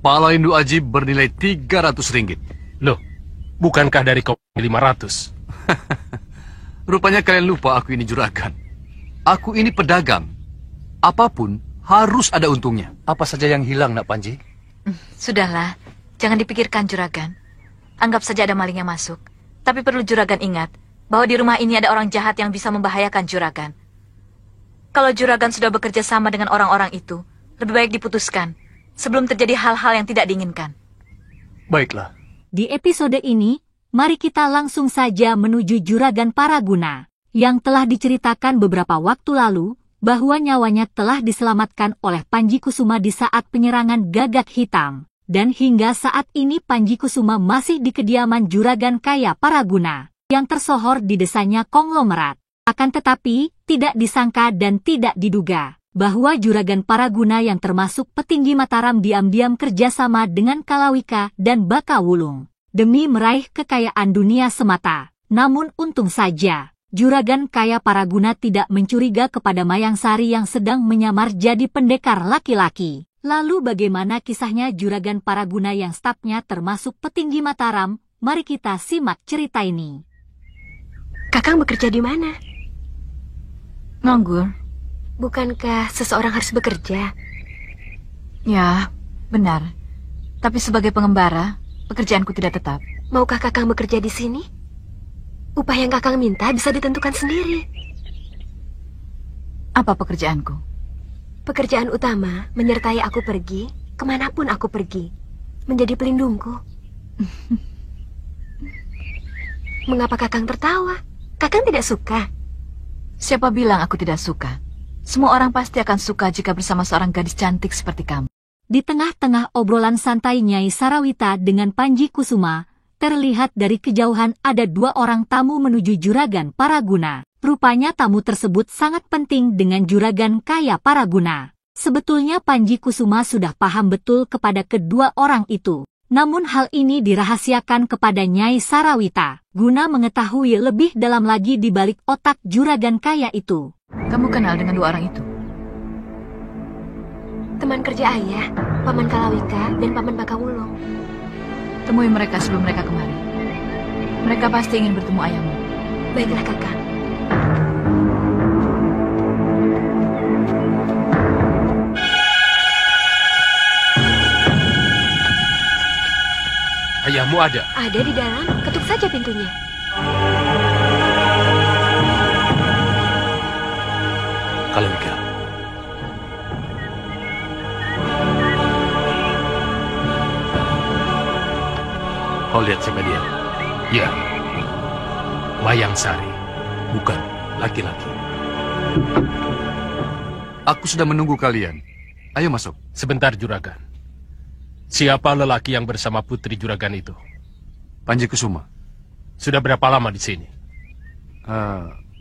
Kepala Lindu Aji bernilai 300 ringgit. Loh, bukankah dari kau 500? Rupanya kalian lupa aku ini juragan. Aku ini pedagang. Apapun harus ada untungnya. Apa saja yang hilang, Nak Panji? Sudahlah, jangan dipikirkan juragan. Anggap saja ada maling yang masuk. Tapi perlu juragan ingat bahwa di rumah ini ada orang jahat yang bisa membahayakan juragan. Kalau juragan sudah bekerja sama dengan orang-orang itu, lebih baik diputuskan sebelum terjadi hal-hal yang tidak diinginkan. Baiklah. Di episode ini, mari kita langsung saja menuju Juragan Paraguna, yang telah diceritakan beberapa waktu lalu, bahwa nyawanya telah diselamatkan oleh Panji Kusuma di saat penyerangan Gagak Hitam. Dan hingga saat ini Panji Kusuma masih di kediaman Juragan Kaya Paraguna, yang tersohor di desanya konglomerat. Akan tetapi, tidak disangka dan tidak diduga bahwa Juragan Paraguna yang termasuk petinggi Mataram diam-diam kerjasama dengan Kalawika dan Bakawulung demi meraih kekayaan dunia semata. Namun untung saja, Juragan Kaya Paraguna tidak mencuriga kepada Mayang Sari yang sedang menyamar jadi pendekar laki-laki. Lalu bagaimana kisahnya Juragan Paraguna yang stafnya termasuk petinggi Mataram? Mari kita simak cerita ini. Kakang bekerja di mana? Nganggur. Bukankah seseorang harus bekerja? Ya, benar. Tapi sebagai pengembara, pekerjaanku tidak tetap. Maukah kakang bekerja di sini? Upah yang kakang minta bisa ditentukan sendiri. Apa pekerjaanku? Pekerjaan utama menyertai aku pergi, kemanapun aku pergi. Menjadi pelindungku. Mengapa kakang tertawa? Kakang tidak suka? Siapa bilang aku tidak suka? Semua orang pasti akan suka jika bersama seorang gadis cantik seperti kamu. Di tengah-tengah obrolan santai Nyai Sarawita dengan Panji Kusuma, terlihat dari kejauhan ada dua orang tamu menuju Juragan Paraguna. Rupanya tamu tersebut sangat penting dengan Juragan Kaya Paraguna. Sebetulnya Panji Kusuma sudah paham betul kepada kedua orang itu. Namun hal ini dirahasiakan kepada Nyai Sarawita, guna mengetahui lebih dalam lagi di balik otak Juragan Kaya itu. Kamu kenal dengan dua orang itu? Teman kerja ayah, Paman Kalawika dan Paman Bakawulung. Temui mereka sebelum mereka kemari. Mereka pasti ingin bertemu ayahmu. Baiklah kakang. Ayahmu ada? Ada di dalam, ketuk saja pintunya. Kalawika. Kau lihat sama dia? Ya. Mayang Sari. Bukan, laki-laki. Aku sudah menunggu kalian. Ayo masuk. Sebentar, Juragan. Siapa lelaki yang bersama putri Juragan itu? Panji Kusuma. Sudah berapa lama di sini?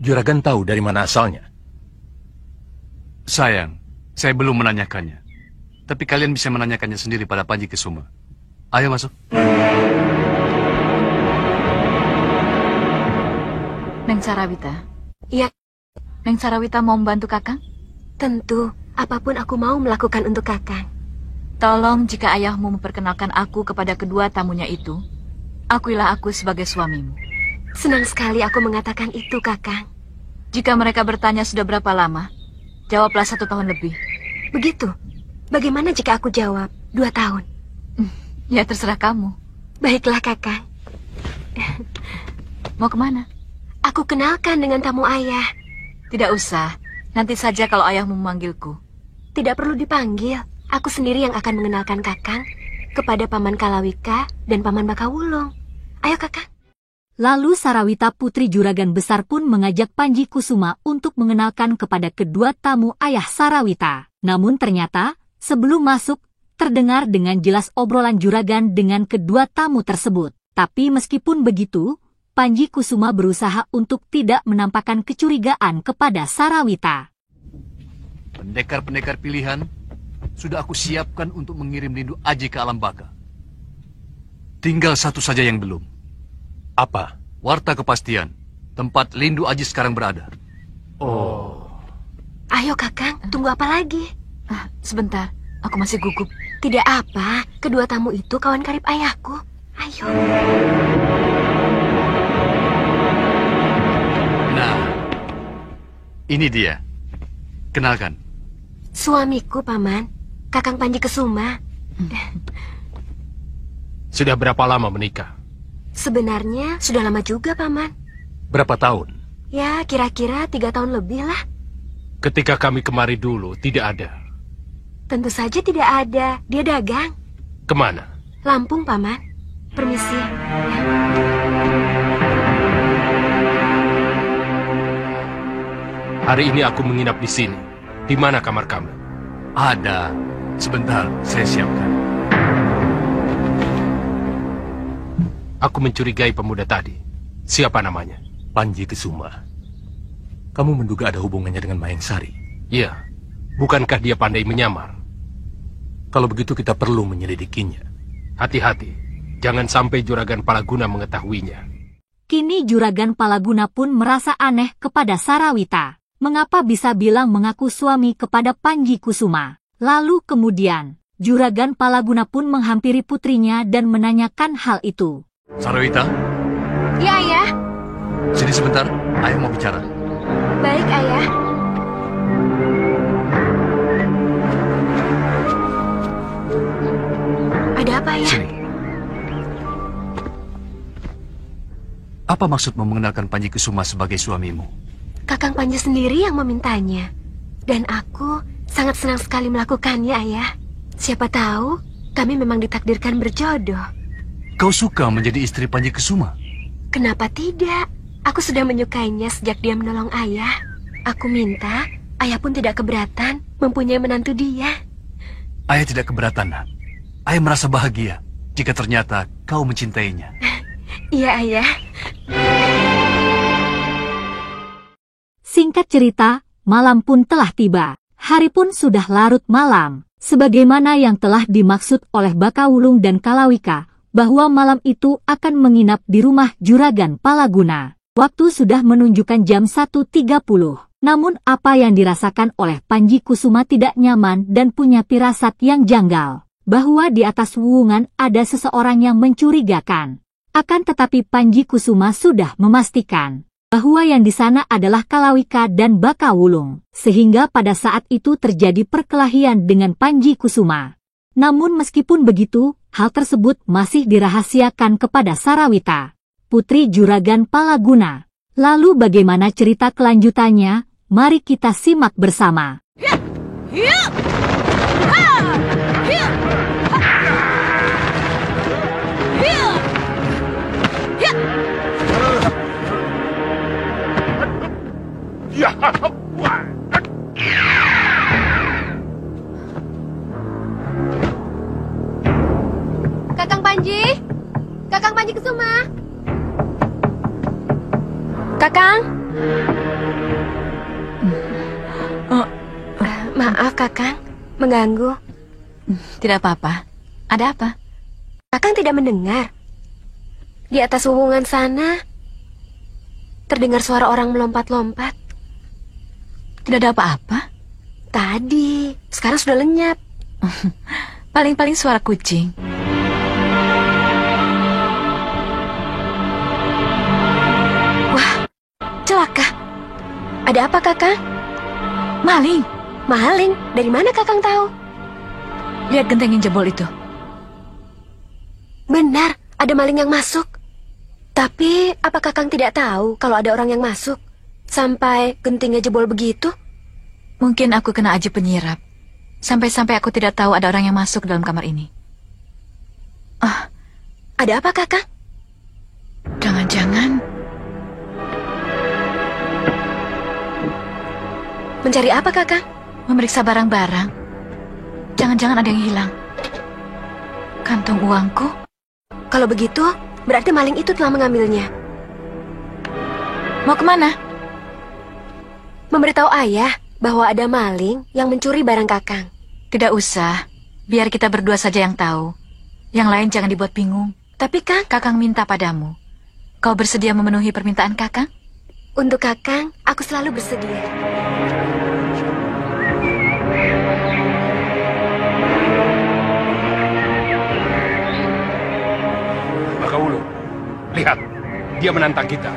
Juragan tahu dari mana asalnya? Sayang, saya belum menanyakannya. Tapi kalian bisa menanyakannya sendiri pada Panji Kusuma. Ayo masuk. Neng Sarawita. Iya. Neng Sarawita mau membantu kakang? Tentu, apapun aku mau melakukan untuk kakang. Tolong jika ayahmu memperkenalkan aku kepada kedua tamunya itu, akuilah aku sebagai suamimu. Senang sekali aku mengatakan itu, kakang. Jika mereka bertanya sudah berapa lama, jawablah 1 tahun lebih. Begitu? Bagaimana jika aku jawab 2 tahun? Ya terserah kamu. Baiklah, kakang. Mau kemana? Aku kenalkan dengan tamu ayah. Tidak usah. Nanti saja kalau ayahmu memanggilku. Tidak perlu dipanggil. Aku sendiri yang akan mengenalkan kakang kepada Paman Kalawika dan Paman Bakawulung. Ayo, kakang. Lalu Sarawita putri Juragan Besar pun mengajak Panji Kusuma untuk mengenalkan kepada kedua tamu ayah Sarawita. Namun ternyata, sebelum masuk, terdengar dengan jelas obrolan Juragan dengan kedua tamu tersebut. Tapi meskipun begitu, Panji Kusuma berusaha untuk tidak menampakkan kecurigaan kepada Sarawita. Pendekar-pendekar pilihan sudah aku siapkan untuk mengirim Lindu Aji ke alam baka. Tinggal satu saja yang belum. Apa? Warta kepastian tempat Lindu Aji sekarang berada. Ayo, kakang. Tunggu apa lagi? Sebentar. Aku masih gugup. Tidak apa, kedua tamu itu kawan karib ayahku. Ayo. Nah, ini dia. Kenalkan. Suamiku, Paman. Kakang Panji Kesuma. Sudah berapa lama menikah? Sebenarnya sudah lama juga, Paman. Berapa tahun? Ya, kira-kira 3 tahun lebih lah. Ketika kami kemari dulu, tidak ada. Tentu saja tidak ada. Dia dagang. Kemana? Lampung, Paman. Permisi. Hari ini aku menginap di sini. Di mana kamar kamu? Ada. Sebentar, saya siapkan. Aku mencurigai pemuda tadi. Siapa namanya? Panji Kesuma. Kamu menduga ada hubungannya dengan Mayang Sari? Iya. Bukankah dia pandai menyamar? Kalau begitu kita perlu menyelidikinya. Hati-hati. Jangan sampai Juragan Palaguna mengetahuinya. Kini Juragan Palaguna pun merasa aneh kepada Sarawita. Mengapa bisa bilang mengaku suami kepada Panji Kusuma? Lalu kemudian, Juragan Palaguna pun menghampiri putrinya dan menanyakan hal itu. Sarawita, Ya, Ayah. sini sebentar. Ayah mau bicara. Baik, Ayah. Ada apa, Ayah? Sini. Apa maksudmu mengenalkan Panji Kusuma sebagai suamimu? Kakang Panji sendiri yang memintanya. Dan aku sangat senang sekali melakukannya, Ayah. Siapa tahu kami memang ditakdirkan berjodoh. Kau suka menjadi istri Panji Kusuma? Kenapa tidak? Aku sudah menyukainya sejak dia menolong Ayah. Aku minta Ayah pun tidak keberatan mempunyai menantu dia. Ayah tidak keberatan, nak. Ayah merasa bahagia jika ternyata kau mencintainya. Iya, Ayah. Singkat cerita, malam pun telah tiba. Hari pun sudah larut malam. Sebagaimana yang telah dimaksud oleh Bakawulung dan Kalawika, bahwa malam itu akan menginap di rumah Juragan Palaguna. Waktu sudah menunjukkan jam 1.30. Namun apa yang dirasakan oleh Panji Kusuma tidak nyaman dan punya firasat yang janggal. Bahwa di atas wuwungan ada seseorang yang mencurigakan. Akan tetapi Panji Kusuma sudah memastikan bahwa yang di sana adalah Kalawika dan Bakawulung. Sehingga pada saat itu terjadi perkelahian dengan Panji Kusuma. Namun meskipun begitu, hal tersebut masih dirahasiakan kepada Sarawita, putri Juragan Palaguna. Lalu bagaimana cerita kelanjutannya? Mari kita simak bersama. Kakang Panji! Kakang Panji Kesuma! Kakang! Maaf, Kakang. Mengganggu. Tidak apa-apa. Ada apa? Kakang tidak mendengar. Di atas wuwungan sana, terdengar suara orang melompat-lompat. Tidak ada apa-apa. Tadi, sekarang sudah lenyap. Paling-paling suara kucing. Wah, celaka. Ada apa, Kakang? Maling. Maling? Dari mana Kakang tahu? Lihat genteng yang jebol itu. Benar, ada maling yang masuk. Tapi, apa Kakang tidak tahu kalau ada orang yang masuk? Sampai gentingnya jebol begitu? Mungkin aku kena aji penyirap. Sampai-sampai aku tidak tahu ada orang yang masuk dalam kamar ini. Ada apa, Kakang? Jangan-jangan Mencari apa, Kakang? memeriksa barang-barang. Jangan-jangan ada yang hilang. Kantong uangku? Kalau begitu, berarti maling itu telah mengambilnya. Mau kemana? Memberitahu Ayah bahwa ada maling yang mencuri barang Kakang. Tidak usah. Biar kita berdua saja yang tahu. Yang lain jangan dibuat bingung. Tapi Kang, Kakang minta padamu. Kau bersedia memenuhi permintaan Kakang? untuk Kakang, aku selalu bersedia. Dia menantang kita.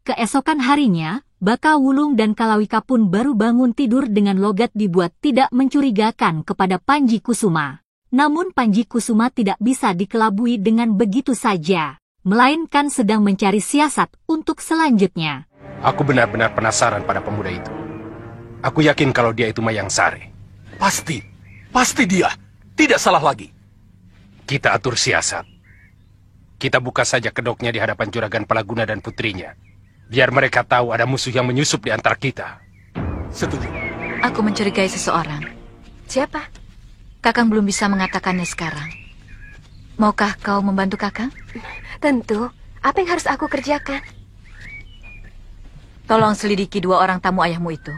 Keesokan harinya, Baka Wulung dan Kalawika pun baru bangun tidur dengan logat dibuat tidak mencurigakan kepada Panji Kusuma. Namun Panji Kusuma tidak bisa dikelabui dengan begitu saja, melainkan sedang mencari siasat untuk selanjutnya. Aku benar-benar penasaran pada pemuda itu. Aku yakin kalau dia itu Mayang Sari. Pasti dia. Tidak salah lagi. Kita atur siasat. Kita buka saja kedoknya di hadapan Juragan Palaguna dan putrinya. Biar mereka tahu ada musuh yang menyusup di antara kita. Setuju. Aku mencurigai seseorang. Siapa? Kakang belum bisa mengatakannya sekarang. Maukah kau membantu Kakang? Tentu. Apa yang harus aku kerjakan? Tolong selidiki 2 orang tamu ayahmu itu.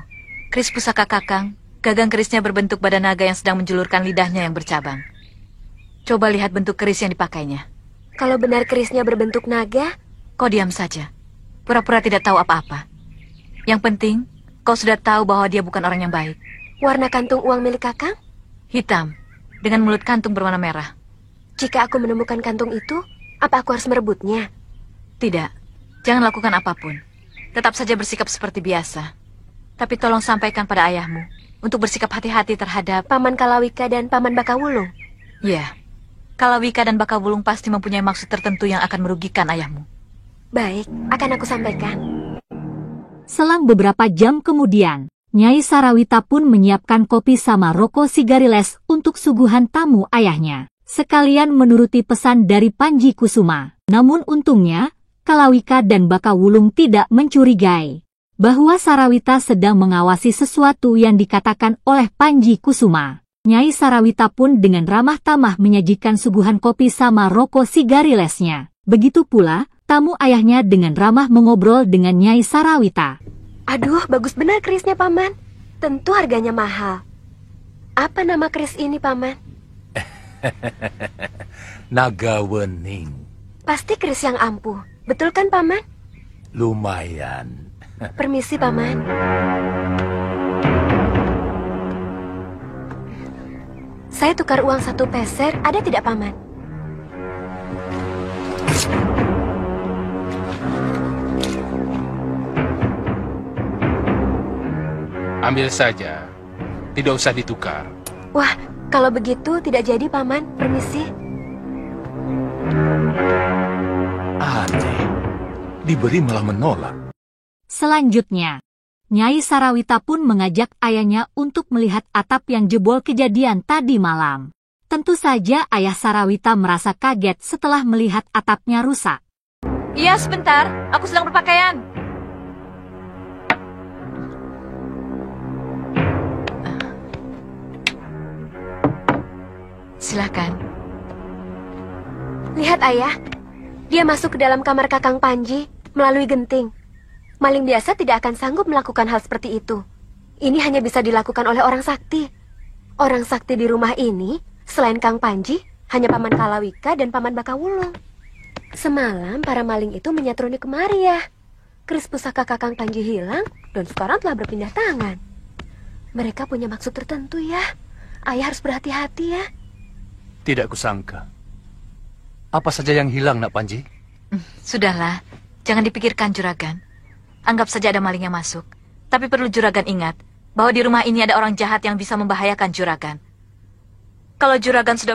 Keris pusaka Kakang, gagang kerisnya berbentuk badan naga yang sedang menjulurkan lidahnya yang bercabang. Coba lihat bentuk keris yang dipakainya. Kalau benar kerisnya berbentuk naga, Kau diam saja. Pura-pura tidak tahu apa-apa. Yang penting, kau sudah tahu bahwa dia bukan orang yang baik. warna kantung uang milik Kakang? Hitam, dengan mulut kantung berwarna merah. Jika aku menemukan kantung itu, apa aku harus merebutnya? Tidak, jangan lakukan apapun. Tetap saja bersikap seperti biasa. Tapi tolong sampaikan pada ayahmu untuk bersikap hati-hati terhadap... Paman Kalawika dan Paman Bakawulung? Ya, Kalawika dan Bakawulung pasti mempunyai maksud tertentu yang akan merugikan ayahmu. Baik, akan aku sampaikan. Selang beberapa jam kemudian, Nyai Sarawita pun menyiapkan kopi sama rokok sigariles untuk suguhan tamu ayahnya. Sekalian menuruti pesan dari Panji Kusuma. Namun untungnya, Kalawika dan Bakawulung tidak mencurigai bahwa Sarawita sedang mengawasi sesuatu yang dikatakan oleh Panji Kusuma. Nyai Sarawita pun dengan ramah tamah menyajikan suguhan kopi sama rokok sigarilesnya. Begitu pula, tamu ayahnya dengan ramah mengobrol dengan Nyai Sarawita. Aduh, bagus benar kerisnya, Paman. Tentu harganya mahal. Apa nama keris ini, Paman? Naga Wening. Pasti keris yang ampuh. Betul kan, Paman? Lumayan. Permisi, Paman. Saya tukar uang 1 peser, ada tidak, Paman? Ambil saja. Tidak usah ditukar. Wah, kalau begitu tidak jadi, Paman. Permisi. Aneh. Diberi malah menolak. Selanjutnya, Nyai Sarawita pun mengajak ayahnya untuk melihat atap yang jebol kejadian tadi malam. Tentu saja ayah Sarawita merasa kaget setelah melihat atapnya rusak. Iya, sebentar. Aku sedang berpakaian. Silakan. Lihat, Ayah. Dia masuk ke dalam kamar Kakang Panji melalui genting. Maling biasa tidak akan sanggup melakukan hal seperti itu. Ini hanya bisa dilakukan oleh orang sakti. Orang sakti di rumah ini, selain Kang Panji, hanya Paman Kalawika dan Paman Bakawulung. Semalam para maling itu menyatroni kemari ya. Keris pusaka Kakang Panji hilang dan sekarang telah berpindah tangan. Mereka punya maksud tertentu ya. Ayah harus berhati-hati ya. Tidak kusangka. Apa saja yang hilang, Nak Panji? Sudahlah, jangan dipikirkan Juragan. Anggap saja ada maling yang masuk. Tapi perlu Juragan ingat bahwa di rumah ini ada orang jahat yang bisa membahayakan Juragan. Kalau Juragan sudah